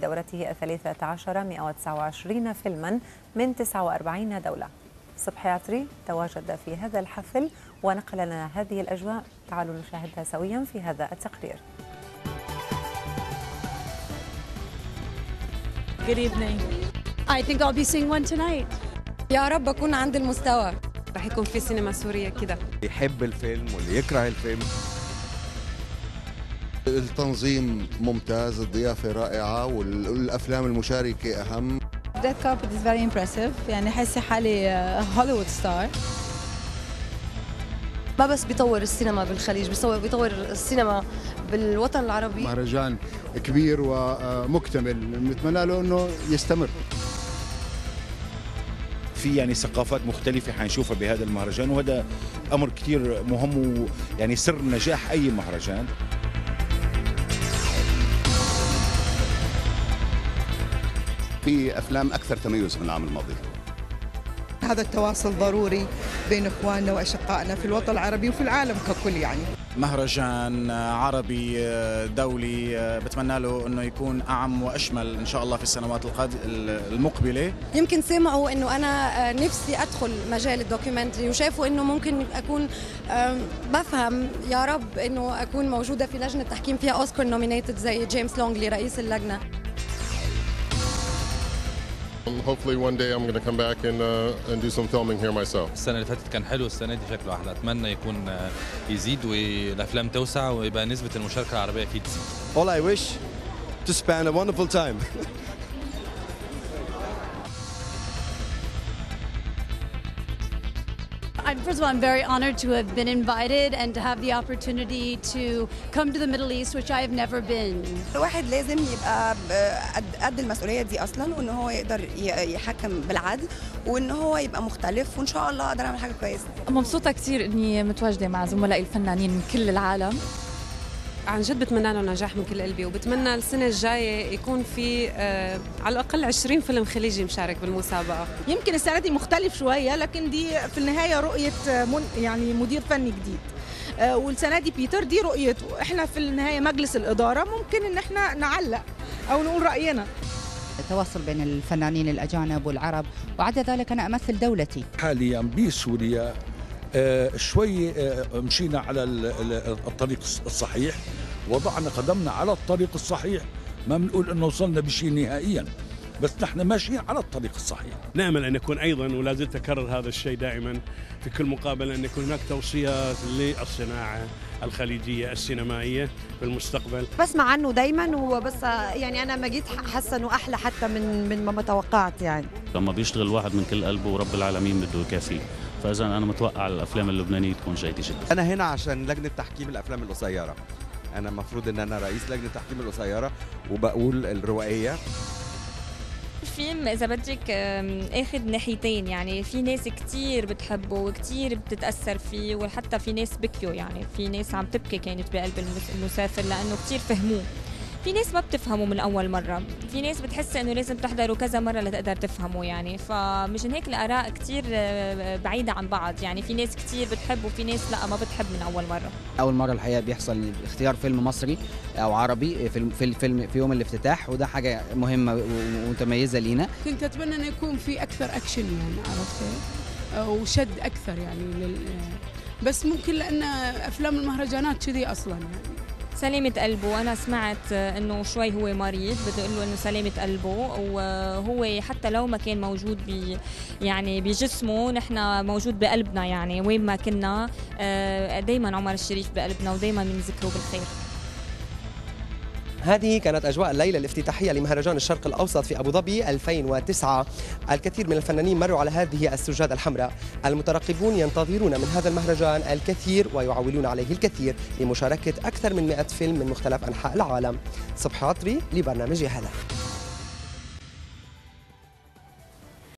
دورته 13 129 فيلما من 49 دولة. صبحي عطري تواجد في هذا الحفل ونقل لنا هذه الأجواء، تعالوا نشاهدها سويا في هذا التقرير. Good evening. I think I'll be seeing one tonight. يا رب أكون عند المستوى. رح يكون في سينما سورية كده. يحب الفيلم واللي يكره الفيلم. التنظيم ممتاز، الضيافة رائعة، والأفلام المشاركة أهم. Red carpet is very impressive، يعني حاسة حالي هوليوود ستار. ما بس بيطور السينما بالخليج، بيطور السينما بالوطن العربي. مهرجان كبير ومكتمل، نتمنى له أنه يستمر. في يعني ثقافات مختلفة حنشوفها بهذا المهرجان، وهذا أمر كتير مهم ويعني سر نجاح أي مهرجان. في أفلام أكثر تميز من العام الماضي. هذا التواصل ضروري بين إخواننا وأشقائنا في الوطن العربي وفي العالم ككل. يعني مهرجان عربي دولي بتمنى له أنه يكون أعم وأشمل إن شاء الله في السنوات المقبلة. يمكن سمعوا أنه أنا نفسي أدخل مجال الدوكيومنتري وشافوا أنه ممكن أكون بفهم، يا رب أنه أكون موجودة في لجنة تحكيم فيها أوسكار نومينيتد زي جيمس لونغلي رئيس اللجنة. Hopefully one day I'm going to come back and do some filming here myself. السنة اللي فاتت كان حلو، السنة دي شكله أحلى. أتمنى يكون يزيد والأفلام توسع ويبقى نسبة المشاركة العربية فيه تزيد. All I wish to spend a wonderful time. First of all, I'm very honored to have been invited and to have the opportunity to come to the Middle East, which I have never been. الواحد لازم يبقى قد المسؤولية دي أصلاً، وإن هو يقدر يحكم بالعدل، وإن هو يبقى مختلف، وإن شاء الله أقدر أعمل حاجة كويسة. مبسوطة كثير إني متواجدة مع زملائي الفنانين من كل العالم. عن جد بتمنى له نجاح من كل قلبي، وبتمنى السنة الجاية يكون في على الأقل 20 فيلم خليجي مشارك بالمسابقة. يمكن السنة دي مختلف شوية، لكن دي في النهاية رؤية يعني مدير فني جديد، والسنة دي بيتر دي رؤيته. احنا في النهاية مجلس الإدارة ممكن إن احنا نعلق أو نقول رأينا. التواصل بين الفنانين الأجانب والعرب، وعدا ذلك أنا أمثل دولتي. حاليا بسوريا شوي مشينا على الطريق الصحيح، وضعنا قدمنا على الطريق الصحيح، ما بنقول انه وصلنا بشيء نهائيا، بس نحن ماشيين على الطريق الصحيح. نأمل أن يكون أيضا، ولا زلت أكرر هذا الشيء دائما في كل مقابلة، أن يكون هناك توصيات للصناعة الخليجية السينمائية في المستقبل. بسمع عنه دايما، وبس يعني أنا ما جيت حاسة إنه أحلى حتى من ما توقعت. يعني لما بيشتغل واحد من كل قلبه ورب العالمين بده يكافيه، فإذا أنا متوقع الأفلام اللبنانية تكون جيدة جدا. أنا هنا عشان لجنة تحكيم الأفلام القصيرة، أنا المفروض إن أنا رئيس لجنة تحكيم القصيرة وبقول الروائية. الفيلم إذا بدك أخذ ناحيتين، يعني في ناس كتير بتحبه وكتير بتتأثر فيه، وحتى في ناس بكيوا، يعني في ناس عم تبكي كانت بقلب المسافر لأنه كتير فهموه. في ناس ما بتفهموا من أول مرة، في ناس بتحس إنه لازم تحضروا كذا مرة لتقدر تفهموا، يعني فمشان هيك الآراء كتير بعيدة عن بعض. يعني في ناس كتير بتحب وفي ناس لا ما بتحب من أول مرة. أول مرة الحقيقة بيحصل اختيار فيلم مصري أو عربي في يوم الافتتاح، وده حاجة مهمة ومتميزة لينا. كنت أتمنى أن يكون في أكثر أكشن، يعني عرفت، وشد أكثر يعني بس ممكن لأن أفلام المهرجانات كذي أصلا. يعني سلامة قلبه، أنا سمعت إنه شوي هو مريض، بدي أقول له إنه سلامة قلبه، وهو حتى لو ما كان موجود يعني بجسمه، نحن موجود بقلبنا، يعني وين ما كنا دايما عمر الشريف بقلبنا ودايما بنذكره بالخير. هذه كانت أجواء الليلة الافتتاحية لمهرجان الشرق الأوسط في أبو ظبي 2009. الكثير من الفنانين مروا على هذه السجادة الحمراء. المترقبون ينتظرون من هذا المهرجان الكثير ويعولون عليه الكثير لمشاركة أكثر من 100 فيلم من مختلف أنحاء العالم. صبحي عطري لبرنامج هلا.